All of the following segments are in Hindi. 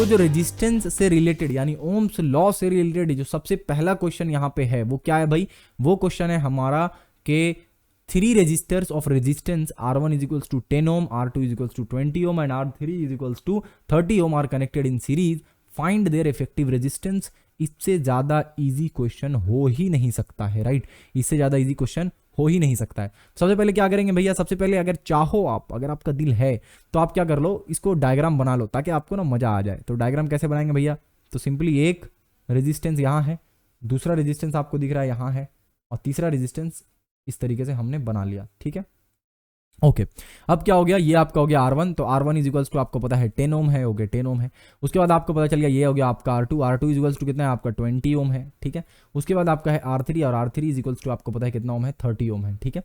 जो रेजिस्टेंस से रिलेटेड यानी ओम्स लॉ से रिलेटेड जो सबसे पहला क्वेश्चन यहाँ पे है वो क्या है भाई, वो क्वेश्चन है हमारा के 3 resistors of resistance R1 is equals to 10 ohm, R2 is equals to 20 ohm and R3 is equals to 30 ohm are connected in series. Find their effective resistance. इससे ज़्यादा इजी क्वेश्चन हो ही नहीं सकता है, राइट। इससे ज़्यादा इजी क्वेश्चन हो ही नहीं सकता है। सबसे पहले क्या करेंगे भैया, सबसे पहले अगर चाहो आप, अगर आपका दिल है तो आप क्या कर लो, इसको डायग्राम बना लो ताकि आपको ना मज़ा आ जाए। तो डायग्राम कैसे बनाएंगे भैया, तो सिंपली एक रेजिस्टेंस यहाँ है, दूसरा रेजिस्टेंस आपको दिख रहा है यहाँ है, और तीसरा रेजिस्टेंस इस तरीके से हमने बना लिया, ठीक है। ओके अब क्या हो गया, ये आपका हो गया R1, तो R1 इज इक्वल्स टू आपको पता है 10 ओम है, हो गया 10 ओम है। उसके बाद आपको पता चल गया ये हो गया आपका R2 इज इक्वल्स टू कितना है आपका 20 ओम है, ठीक है। उसके बाद आपका है R3 और R3 इज इक्वल्स टू आपको पता है कितना ओम है, 30 ओम है, ठीक है।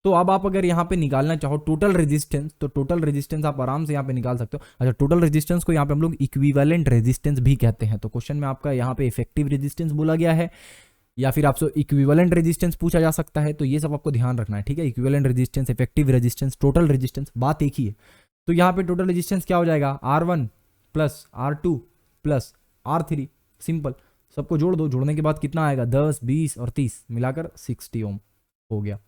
तो अब आप अगर यहाँ पे निकालना चाहो टोटल रेजिस्टेंस, तो टोटल रेजिस्टेंस आप आराम से यहाँ पे निकाल सकते हो। अच्छा, टोटल रेजिस्टेंस को यहाँ पे हम लोग इक्विवेलेंट रेजिस्टेंस भी कहते हैं। तो क्वेश्चन में आपका यहाँ पे इफेक्टिव रेजिस्टेंस बोला गया है या फिर आपसे इक्विवेलेंट रेजिस्टेंस पूछा जा सकता है, तो ये सब आपको ध्यान रखना है, ठीक है। Equivalent resistance, effective resistance, total resistance, बात एक ही है। तो यहाँ पे टोटल रेजिस्टेंस क्या हो जाएगा, R1 plus R2 plus R3, simple, सबको जोड़ दो, जोड़ने के बाद कितना आएगा 10, 20 और 30 मिलाकर 60 ओम हो गया।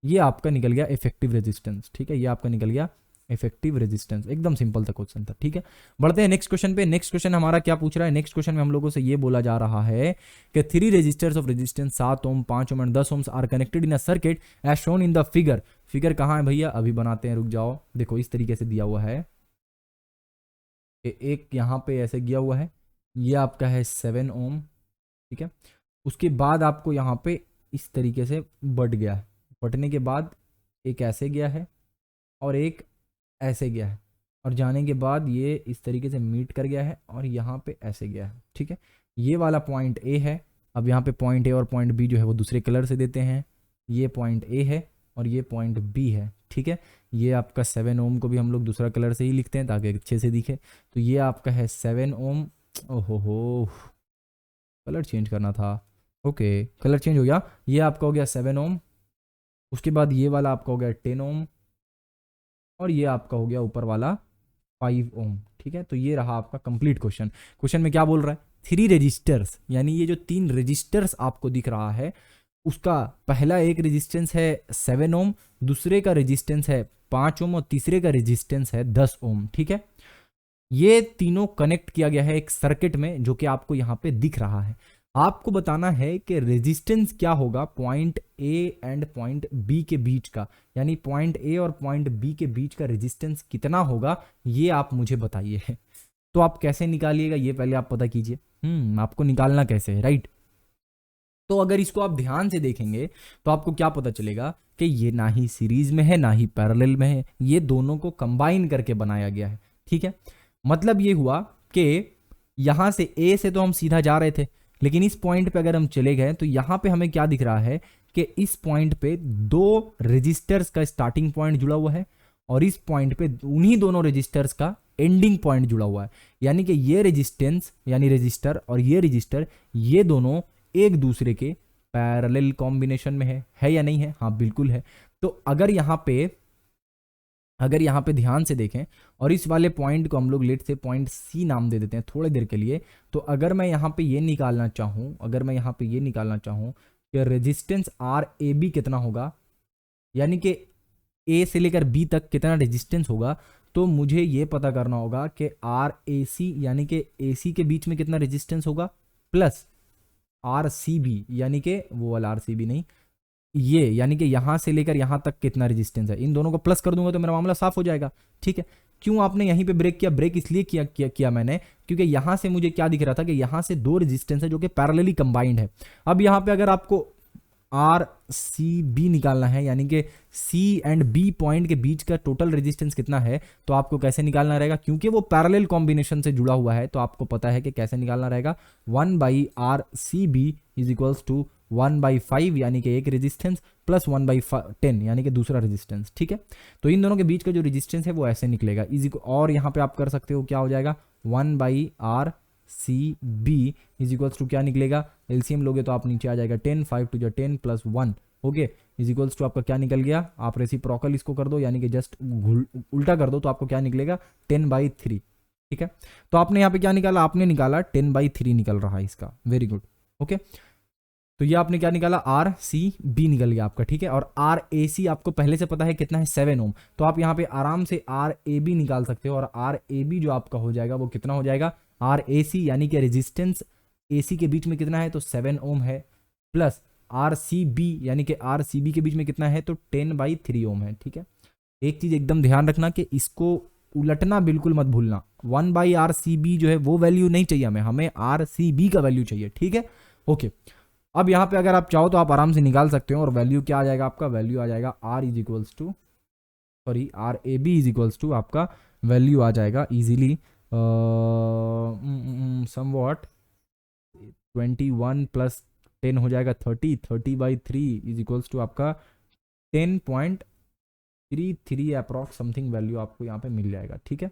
ये आपका निकल गया इफेक्टिव रेजिस्टेंस, ठीक है। ये आपका निकल गया इफेक्टिव रेजिस्टेंस, एकदम सिंपल सा क्वेश्चन था, ठीक है। बढ़ते हैं नेक्स्ट क्वेश्चन पे। नेक्स्ट क्वेश्चन हमारा क्या पूछ रहा है, नेक्स्ट क्वेश्चन में हम लोगों से ये बोला जा रहा है कि 3 resistors of resistance 7 ohm, 5 ohm and 10 ohms are connected in a circuit as shown in the figure. Figure कहाँ है भैया, अभी बनाते हैं, रुक जाओ। देखो इस तरीके से दिया हुआ है, एक यहाँ पे ऐसे दिया हुआ है, ये आपका है 7 ओम, ठीक है। उसके बाद आपको यहाँ पे इस तरीके से बट गया है, बटने के बाद एक ऐसे गया है और एक ऐसे गया है, और जाने के बाद ये इस तरीके से मीट कर गया है और यहाँ पे ऐसे गया है, ठीक है। ये वाला पॉइंट ए है। अब यहाँ पे पॉइंट ए और पॉइंट बी जो है वो दूसरे कलर से देते हैं। ये पॉइंट ए है और ये पॉइंट बी है, ठीक है। ये आपका 7 ओम को भी हम लोग दूसरा कलर से ही लिखते हैं ताकि अच्छे से दिखे। तो ये आपका है 7 ओम, ओहो कलर चेंज करना था, ओके कलर चेंज हो गया। ये आपका हो गया 7 ओम, उसके बाद ये वाला आपका हो गया 10 ओम और ये आपका हो गया ऊपर वाला 5 ओम, ठीक है। तो ये रहा आपका कंप्लीट क्वेश्चन। क्वेश्चन में क्या बोल रहा है, 3 रेजिस्टर्स, यानी ये जो 3 रेजिस्टर्स आपको दिख रहा है उसका पहला एक रेजिस्टेंस है 7 ओम, दूसरे का रेजिस्टेंस है 5 ओम और तीसरे का रेजिस्टेंस है 10 ओम, ठीक है। ये तीनों कनेक्ट किया गया है एक सर्किट में जो कि आपको यहाँ पे दिख रहा है। आपको बताना है कि रेजिस्टेंस क्या होगा point A and point B के बीच का, यानी पॉइंट ए और पॉइंट बी के बीच का रेजिस्टेंस कितना होगा, ये आप मुझे बताइए। तो आप कैसे निकालिएगा ये पहले आप पता कीजिए, आपको निकालना कैसे है, राइट। तो अगर इसको आप ध्यान से देखेंगे तो आपको क्या पता चलेगा कि ये ना ही सीरीज में है ना ही पैरेलल में है, ये दोनों को कंबाइन करके बनाया गया है, ठीक है। मतलब ये हुआ कि यहां से ए से तो हम सीधा जा रहे थे, लेकिन इस पॉइंट पे अगर हम चले गए तो यहां पे हमें क्या दिख रहा है कि इस पॉइंट पे 2 रेजिस्टर्स का स्टार्टिंग पॉइंट जुड़ा हुआ है और इस पॉइंट पे उन्हीं दोनों रेजिस्टर्स का एंडिंग पॉइंट जुड़ा हुआ है। यानी कि ये रेजिस्टेंस यानी रेजिस्टर और ये रेजिस्टर, ये दोनों एक दूसरे के पैरेलल कॉम्बिनेशन में है या नहीं है, हाँ बिल्कुल है। तो अगर यहाँ पे ध्यान से देखें और इस वाले पॉइंट को हम लोग लेट से पॉइंट सी नाम दे देते हैं थोड़ी देर के लिए, तो अगर मैं यहाँ पे ये निकालना चाहूँ कि रेजिस्टेंस आर ए बी कितना होगा, यानी कि ए से लेकर बी तक कितना रेजिस्टेंस होगा, तो मुझे ये पता करना होगा कि आर ए सी यानी कि ए सी के बीच में कितना रेजिस्टेंस होगा, प्लस आर सी बी यानी कि वो वाला आर सी बी नहीं, ये यानी कि यहां से लेकर यहां तक कितना रेजिस्टेंस है। इन दोनों को प्लस कर दूंगा तो मेरा मामला साफ हो जाएगा, ठीक है। क्यों आपने यहीं पे ब्रेक किया, ब्रेक इसलिए किया मैंने क्योंकि यहां से मुझे क्या दिख रहा था कि यहां से 2 रेजिस्टेंस है जो कि पैरेलली कंबाइंड है। अब यहां पे अगर आपको आर सी बी निकालना है, यानी कि सी एंड बी पॉइंट के बीच का टोटल रेजिस्टेंस कितना है, तो आपको कैसे निकालना रहेगा, क्योंकि वो पैरेलल कॉम्बिनेशन से जुड़ा हुआ है तो आपको पता है कि कैसे निकालना रहेगा। 1/आर C B is equals to 1/5 यानी कि एक रेजिस्टेंस प्लस 1/10 यानी कि दूसरा रेजिस्टेंस, ठीक है। तो इन दोनों के बीच का जो रेजिस्टेंस है वो ऐसे निकलेगा और यहाँ पे आप कर सकते हो क्या हो जाएगा 1/आर C B is equals to क्या निकलेगा, एलसीएम लोगे तो आप नीचे आ जाएगा 10, 5 to 10 plus 1, okay is equals to आपका क्या निकल गया, आप रेसिप्रोकल इसको कर दो यानी कि जस्ट उल्टा कर दो तो आपको क्या निकलेगा 10/3, ठीक है। तो आपने यहाँ पे क्या निकाला, आपने निकाला 10/3 निकल रहा है इसका, वेरी गुड। ओके, तो ये आपने क्या निकाला, आर सी बी निकल गया आपका, ठीक है। और आर ए सी आपको पहले से पता है कितना है, 7 ओम। तो आप यहाँ पे आराम से आर ए बी निकाल सकते हो, और आर ए बी जो आपका हो जाएगा वो कितना हो जाएगा, आर ए सी यानी कि रेजिस्टेंस ए सी के बीच में कितना है, तो 7 ओम है, प्लस आर सी बी यानी कि आर सी बी के बीच में कितना है, तो 10/3 ओम है, ठीक है। एक चीज एकदम ध्यान रखना कि इसको उलटना बिल्कुल मत भूलना, 1/RCB जो है वो वैल्यू नहीं चाहिए हमें RCB का वैल्यू चाहिए, ठीक है। ओके, अब यहाँ पे अगर आप चाहो तो आप आराम से निकाल सकते हो, और वैल्यू क्या आ जाएगा आपका, वैल्यू आ जाएगा R is equals to, sorry RAB is equals to आपका वैल्यू आ जाएगा इजीली समवॉट 21 + 10 हो जाएगा 30/3 इज इक्वल्स टू आपका 10.33 अप्रॉक्स समथिंग वैल्यू आपको यहाँ पे मिल जाएगा, ठीक है।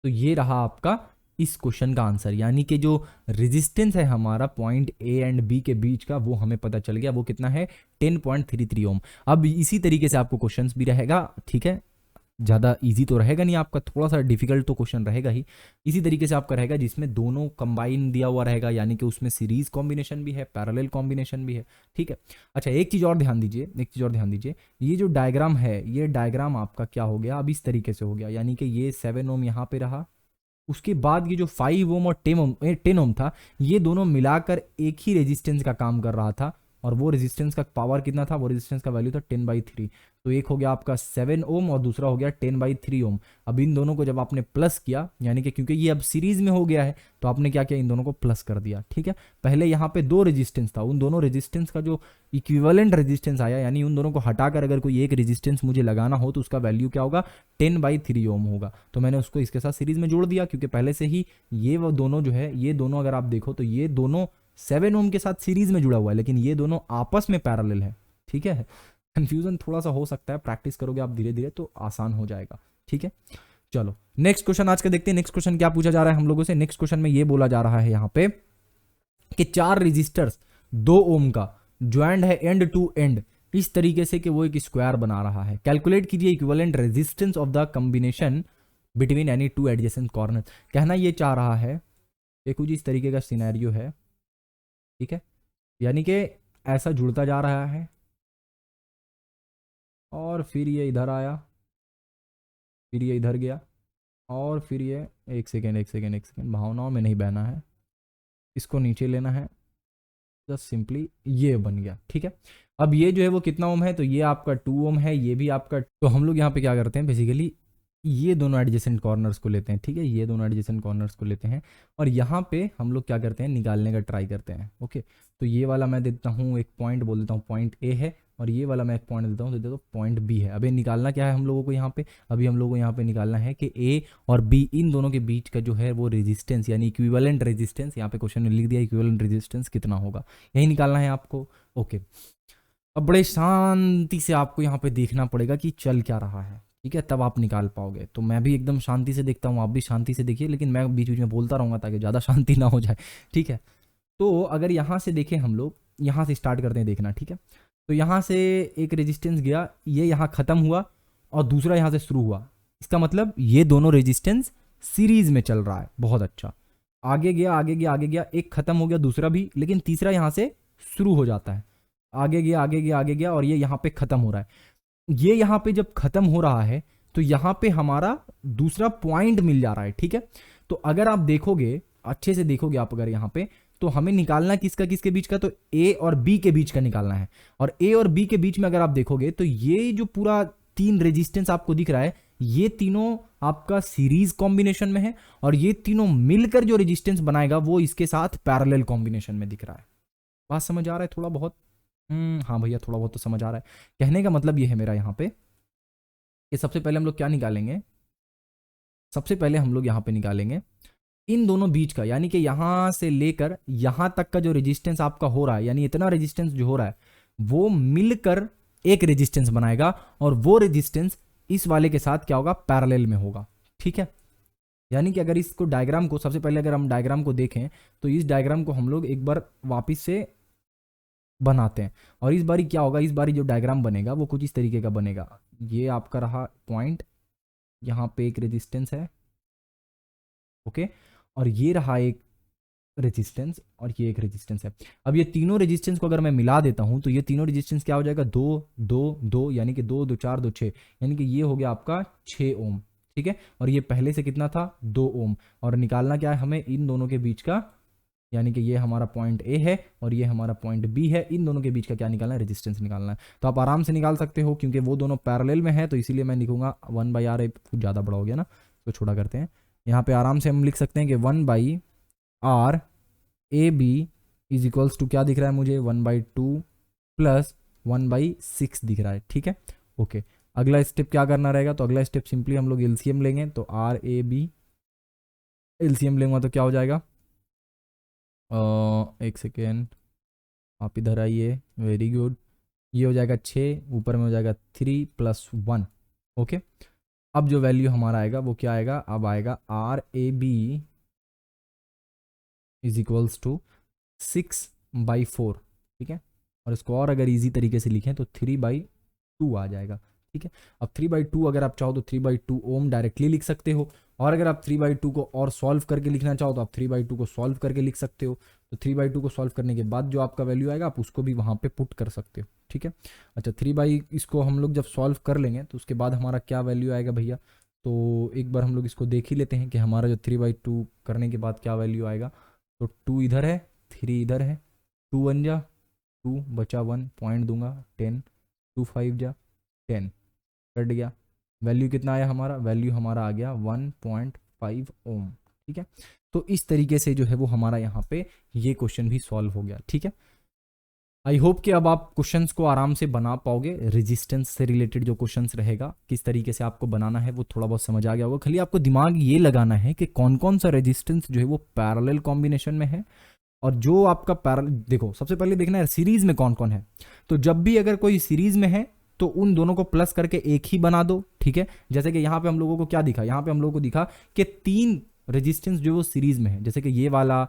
तो ये रहा आपका इस क्वेश्चन का आंसर, यानी कि जो रेजिस्टेंस है हमारा पॉइंट ए एंड बी के बीच का वो हमें पता चल गया, वो कितना है 10.33 ओम। अब इसी तरीके से आपको क्वेश्चंस भी रहेगा, ठीक है। ज़्यादा इजी तो रहेगा नहीं आपका, थोड़ा सा डिफिकल्ट तो क्वेश्चन रहेगा ही। इसी तरीके से आपका रहेगा जिसमें दोनों कंबाइन दिया हुआ रहेगा, यानी कि उसमें सीरीज कॉम्बिनेशन भी है, पैरेलल कॉम्बिनेशन भी है, ठीक है। अच्छा, एक चीज़ और ध्यान दीजिए, एक चीज़ और ध्यान दीजिए, ये जो डायग्राम है, ये डायग्राम आपका क्या हो गया, अब इस तरीके से हो गया, यानी कि ये 7 ओम यहाँ पे रहा, उसके बाद ये जो 5 ओम और 10 ओम था, ये दोनों मिलाकर एक ही रेजिस्टेंस का काम कर रहा था, और वो रेजिस्टेंस का पावर कितना था, वो रेजिस्टेंस का वैल्यू था 10/3। तो एक हो गया आपका 7 ओम और दूसरा हो गया 10/3 ओम। अब इन दोनों को जब आपने प्लस किया, यानी कि क्योंकि ये अब सीरीज में हो गया है, तो आपने क्या किया, इन दोनों को प्लस कर दिया, ठीक है। पहले यहाँ पे 2 रेजिस्टेंस था, उन दोनों रेजिस्टेंस का जो इक्विवेलेंट रेजिस्टेंस आया, यानी उन दोनों को हटाकर अगर कोई एक रेजिस्टेंस मुझे लगाना हो तो उसका वैल्यू क्या होगा, 10/3 ओम होगा। तो मैंने उसको इसके साथ सीरीज में जोड़ दिया, क्योंकि पहले से ही ये वो दोनों जो है, ये दोनों अगर आप देखो तो ये दोनों 7 ओम के साथ सीरीज में जुड़ा हुआ है, लेकिन ये दोनों आपस में पैरेलल है, ठीक है। कंफ्यूजन थोड़ा सा हो सकता है, प्रैक्टिस करोगे आप धीरे धीरे तो आसान हो जाएगा, ठीक है। चलो नेक्स्ट क्वेश्चन आज का देखते हैं। नेक्स्ट क्वेश्चन क्या पूछा जा रहा है हम लोगों से, नेक्स्ट क्वेश्चन में ये बोला जा रहा है यहाँ पे कि 4 रजिस्टर्स 2 ओम का ज्वाइंट है एंड टू एंड इस तरीके से कि वो एक स्क्वायर बना रहा है। कैलकुलेट कीजिए equivalent resistance of the combination between any 2 adjacent corner. कहना ये चाह रहा है, देखो जी इस तरीके का सिनेरियो है, ठीक है, यानी कि ऐसा जुड़ता जा रहा है, और फिर ये इधर आया, फिर ये इधर गया, और फिर ये एक सेकेंड भावनाओं में नहीं बहना है, इसको नीचे लेना है, जस्ट सिंपली ये बन गया, ठीक है। अब ये जो है वो कितना ओम है, तो ये आपका 2 ओम है, ये भी आपका, तो हम लोग यहाँ पे क्या करते हैं बेसिकली, ये दोनों एडजेसेंट कॉर्नर्स को लेते हैं, ठीक है, ये दोनों एडजेसेंट कॉर्नर्स को लेते हैं, और यहाँ पे हम लोग क्या करते हैं, निकालने का ट्राई करते हैं। ओके, तो ये वाला मैं देता हूँ एक पॉइंट, बोल देता हूँ पॉइंट ए है, और ये वाला मैं एक पॉइंट देता हूँ, तो दे दो पॉइंट बी है। अभी निकालना क्या है हम लोगों को यहाँ पे, अभी हम लोगों को यहाँ पे निकालना है कि ए और बी इन दोनों के बीच का जो है वो रेजिस्टेंस, यानी इक्विवेलेंट रेजिस्टेंस, यहाँ पे क्वेश्चन में लिख दिया इक्विवेलेंट रेजिस्टेंस कितना होगा, यही निकालना है आपको। ओके, अब बड़े शांति से आपको यहाँ पे देखना पड़ेगा कि चल क्या रहा है, ठीक है, तब आप निकाल पाओगे। तो मैं भी एकदम शांति से देखता हूँ, आप भी शांति से देखिए, लेकिन मैं बीच बीच में बोलता रहूँगा ताकि ज़्यादा शांति ना हो जाए, ठीक है। तो अगर यहाँ से देखें हम लोग, यहाँ से स्टार्ट करते हैं देखना, ठीक है। तो यहाँ से एक रेजिस्टेंस गया, ये यहाँ ख़त्म हुआ, और दूसरा यहाँ से शुरू हुआ, इसका मतलब ये दोनों रेजिस्टेंस सीरीज में चल रहा है, बहुत अच्छा। आगे गया आगे गया आगे गया, एक ख़त्म हो गया दूसरा भी, लेकिन तीसरा यहाँ से शुरू हो जाता है, आगे गया आगे गया आगे गया, और ये यहाँ पे ख़त्म हो रहा है। ये यहाँ पे जब ख़त्म हो रहा है तो यहाँ पे हमारा दूसरा पॉइंट मिल जा रहा है, ठीक है। तो अगर आप देखोगे, अच्छे से देखोगे आप अगर यहाँ पे, तो हमें निकालना किसका किसके बीच का, तो ए और बी के बीच का निकालना है। और ए और बी के बीच में अगर आप देखोगे तो ये जो पूरा 3 रेजिस्टेंस आपको दिख रहा है, ये तीनों आपका सीरीज कॉम्बिनेशन में है, और ये तीनों मिलकर जो रेजिस्टेंस बनाएगा वो इसके साथ पैरेलल कॉम्बिनेशन में दिख रहा है। बात समझ आ रहा है थोड़ा बहुत? हाँ भैया थोड़ा बहुत तो समझ आ रहा है। कहने का मतलब ये है मेरा यहाँ पे कि सबसे पहले हम लोग क्या निकालेंगे, सबसे पहले हम लोग यहाँ पे निकालेंगे इन दोनों बीच का, यानी कि यहाँ से लेकर यहाँ तक का जो रेजिस्टेंस आपका हो रहा है, यानी इतना रेजिस्टेंस जो हो रहा है वो मिलकर एक रेजिस्टेंस बनाएगा, और वो रेजिस्टेंस इस वाले के साथ क्या होगा, पैरेलल में होगा, ठीक है। यानी कि अगर इसको डायग्राम को, सबसे पहले अगर हम डायग्राम को देखें तो इस डायग्राम को हम लोग एक बार वापस से बनाते हैं, और इस बारी क्या होगा, इस बारी जो डायग्राम बनेगा वो कुछ इस तरीके का बनेगा। ये आपका रहा पॉइंट यहाँ पे एक रेजिस्टेंस है, ओके, और ये रहा एक रेजिस्टेंस, और ये एक रेजिस्टेंस है। अब ये तीनों रेजिस्टेंस को अगर मैं मिला देता हूं तो ये तीनों रेजिस्टेंस क्या हो जाएगा, 2 2 2, यानी कि 2 2 4 2 6, यानी कि ये हो गया आपका 6 ओम, ठीक है। और ये पहले से कितना था, 2 ओम, और निकालना क्या है हमें, इन दोनों के बीच का, यानी कि ये हमारा पॉइंट ए है और ये हमारा पॉइंट बी है, इन दोनों के बीच का क्या निकालना है, रेजिस्टेंस निकालना है। तो आप आराम से निकाल सकते हो, क्योंकि वो दोनों पैरेलल में है, तो इसीलिए मैं लिखूंगा 1/r, कुछ ज़्यादा बड़ा हो गया ना, तो छोटा करते हैं। यहाँ पे आराम से हम लिख सकते हैं कि 1/r A B is equals to क्या दिख रहा है मुझे, 1/2 प्लस 1/6 दिख रहा है, ठीक है, ओके। अगला स्टेप क्या करना रहेगा, तो अगला स्टेप सिंपली हम लोग एलसीएम लेंगे, तो आर ए बी एलसीएम लेंगे तो क्या हो जाएगा, एक सेकेंड, आप इधर आइए, वेरी गुड, ये हो जाएगा 6, ऊपर में हो जाएगा 3 + 1, ओके। अब जो वैल्यू हमारा आएगा वो क्या आएगा, अब आएगा R A B is equals to 6/4, ठीक है। और इसको और अगर इजी तरीके से लिखें तो 3/2 आ जाएगा, ठीक है। अब 3/2 अगर आप चाहो तो 3/2 ओम डायरेक्टली लिख सकते हो, और अगर आप 3/2 को और सॉल्व करके लिखना चाहो तो आप 3/2 को सॉल्व करके लिख सकते हो। तो 3/2 को सॉल्व करने के बाद जो आपका वैल्यू आएगा आप उसको भी वहाँ पे पुट कर सकते हो, ठीक है। अच्छा, इसको हम लोग जब सॉल्व कर लेंगे तो उसके बाद हमारा क्या वैल्यू आएगा भैया, तो एक बार हम लोग इसको देख ही लेते हैं कि हमारा जो 3/2 करने के बाद क्या वैल्यू आएगा। तो 2 इधर है, 3 इधर है, 2 1 जा 2, बचा 1, पॉइंट दूंगा 10, 2 5 जा 10, कट गया। वैल्यू कितना आया हमारा, वैल्यू हमारा आ गया 1.5 ओम, ठीक है। तो इस तरीके से जो है वो हमारा यहाँ पे ये क्वेश्चन भी सॉल्व हो गया, ठीक है। आई होप कि अब आप क्वेश्चंस को आराम से बना पाओगे। रेजिस्टेंस से रिलेटेड जो क्वेश्चंस रहेगा किस तरीके से आपको बनाना है वो थोड़ा बहुत समझ आ गया होगा। खाली आपको दिमाग ये लगाना है कि कौन कौन सा रेजिस्टेंस जो है वो पैरेलल कॉम्बिनेशन में है, और जो आपका पैरेलल, देखो सबसे पहले देखना है सीरीज में कौन कौन है। तो जब भी अगर कोई सीरीज में है तो उन दोनों को प्लस करके एक ही बना दो, ठीक है। जैसे कि यहाँ पे हम लोगों को क्या दिखा, यहाँ पे हम लोगों को दिखा कि 3 रेजिस्टेंस जो वो सीरीज में है, जैसे कि ये वाला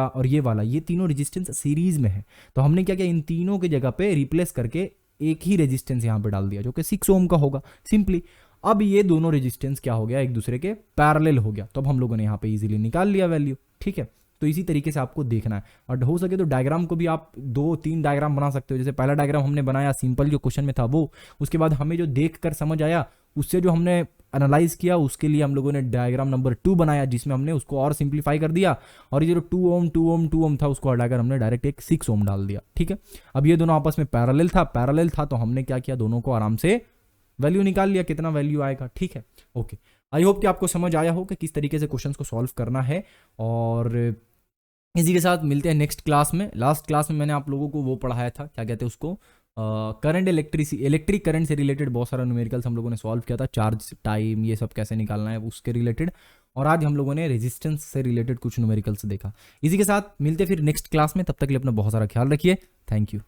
और ये वाला, ये तीनों रेजिस्टेंस सीरीज में है। तो हमने क्या किया, इन तीनों की जगह पे रिप्लेस करके एक ही रेजिस्टेंस यहाँ पे डाल दिया जो कि 6 ओम का होगा सिंपली। अब ये दोनों रेजिस्टेंस क्या हो गया, एक दूसरे के पैरेलल हो गया, तो अब हम लोगों ने यहाँ पे इजीली निकाल लिया वैल्यू, ठीक है। तो इसी तरीके से आपको देखना है, और हो सके तो डायग्राम को भी आप 2-3 डायग्राम बना सकते हो। जैसे पहला डायग्राम हमने बनाया सिंपल जो क्वेश्चन में था वो, उसके बाद हमें जो देख कर समझ आया उससे जो हमने एनालाइज किया उसके लिए हम लोगों ने डायग्राम नंबर 2 बनाया, जिसमें हमने उसको और सिंप्लीफाई कर दिया, और ये जो 2 ओम 2 ओम 2 ओम था उसको हटाकर हमने डायरेक्ट एक 6 ओम डाल दिया, ठीक है। अब ये दोनों आपस में पैरेलल था तो हमने क्या किया, दोनों को आराम से वैल्यू निकाल लिया, कितना वैल्यू आएगा, ठीक है, ओके। आई होप कि आपको समझ आया हो कि किस तरीके से क्वेश्चंस को सॉल्व करना है। और इसी के साथ मिलते हैं नेक्स्ट क्लास में। लास्ट क्लास में मैंने आप लोगों को वो पढ़ाया था, क्या कहते हैं उसको, करंट इलेक्ट्रिक करंट से रिलेटेड बहुत सारा न्यूमेरिकल्स हम लोगों ने सॉल्व किया था, चार्ज टाइम ये सब कैसे निकालना है उसके रिलेटेड। और आज हम लोगों ने रेजिस्टेंस से रिलेटेड कुछ न्यूमेरिकल्स देखा। इसी के साथ मिलते हैं फिर नेक्स्ट क्लास में, तब तक के लिए अपना बहुत सारा ख्याल रखिए। Thank you.